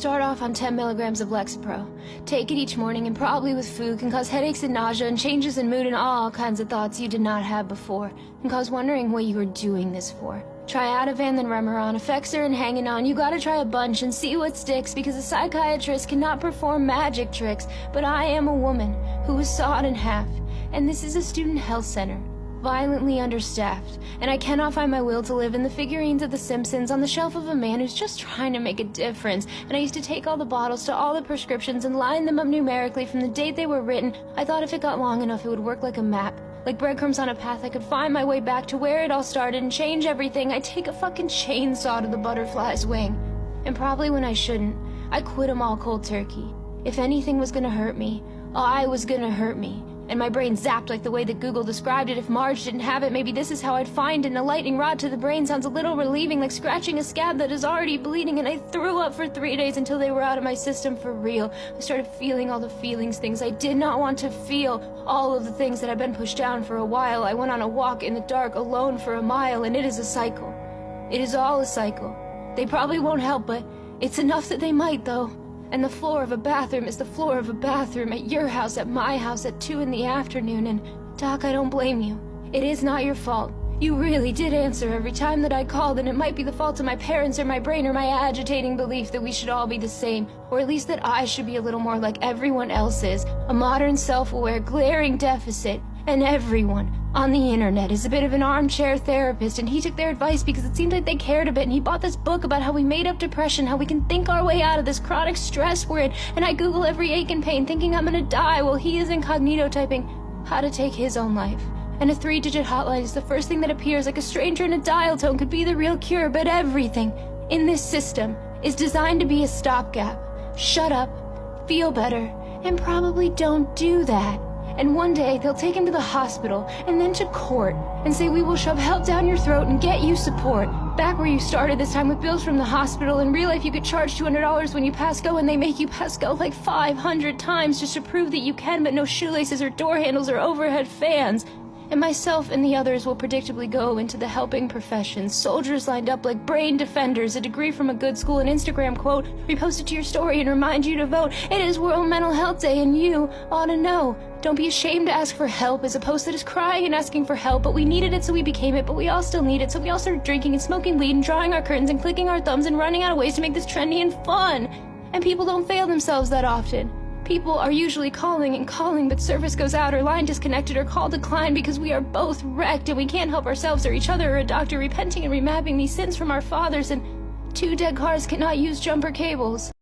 start off on 10 milligrams of Lexapro. Take it each morning and probably with food can cause headaches and nausea and changes in mood and all kinds of thoughts you did not have before, and cause wondering what you were doing this for. Try Ativan, then Remeron, Effexor, and hanging on. You gotta try a bunch and see what sticks, because a psychiatrist cannot perform magic tricks, but I am a woman who was sawed in half, and this is a student health center, violently understaffed, and I cannot find my will to live in the figurines of The Simpsons on the shelf of a man who's just trying to make a difference. And I used to take all the bottles to all the prescriptions and line them up numerically from the date they were written. I thought if it got long enough it would work like a map. Like breadcrumbs on a path, I could find my way back to where it all started and change everything. I take a fucking chainsaw to the butterfly's wing. And probably when I shouldn't, I quit them all cold turkey. If anything was gonna hurt me, I was gonna hurt me. And my brain zapped like the way that Google described it. If Marge didn't have it, maybe this is how I'd find it. And a lightning rod to the brain sounds a little relieving, like scratching a scab that is already bleeding. And I threw up for 3 days until they were out of my system for real. I started feeling all the feelings, things I did not want to feel. All of the things that had been pushed down for a while. I went on a walk in the dark alone for a mile, and it is a cycle. It is all a cycle. They probably won't help, but it's enough that they might, though. And the floor of a bathroom is the floor of a bathroom at your house, at my house, at 2 in the afternoon. And Doc, I don't blame you. It is not your fault. You really did answer every time that I called, and it might be the fault of my parents or my brain or my agitating belief that we should all be the same, or at least that I should be a little more like everyone else is. A modern, self-aware, glaring deficit. And everyone on the internet is a bit of an armchair therapist, and he took their advice because it seemed like they cared a bit, and he bought this book about how we made up depression, how we can think our way out of this chronic stress we're in, and I Google every ache and pain thinking I'm gonna die while he is incognito typing how to take his own life. And a 3-digit hotline is the first thing that appears, like a stranger in a dial tone could be the real cure, but everything in this system is designed to be a stopgap. Shut up, feel better, and probably don't do that. And one day, they'll take him to the hospital, and then to court, and say we will shove help down your throat and get you support. Back where you started this time with bills from the hospital. In real life, you could charge $200 when you pass go, and they make you pass go like 500 times just to prove that you can, but no shoelaces or door handles or overhead fans. And myself and the others will predictably go into the helping professions. Soldiers lined up like brain defenders, a degree from a good school, an Instagram quote, repost it to your story and remind you to vote. It is World Mental Health Day, and you ought to know. Don't be ashamed to ask for help, as a post that is crying and asking for help. But we needed it, so we became it, but we all still need it. So we all started drinking and smoking weed and drawing our curtains and clicking our thumbs and running out of ways to make this trendy and fun. And people don't fail themselves that often. People are usually calling and calling, but service goes out or line disconnected or call declined because we are both wrecked and we can't help ourselves or each other or a doctor, repenting and remapping these sins from our fathers, and 2 dead cars cannot use jumper cables.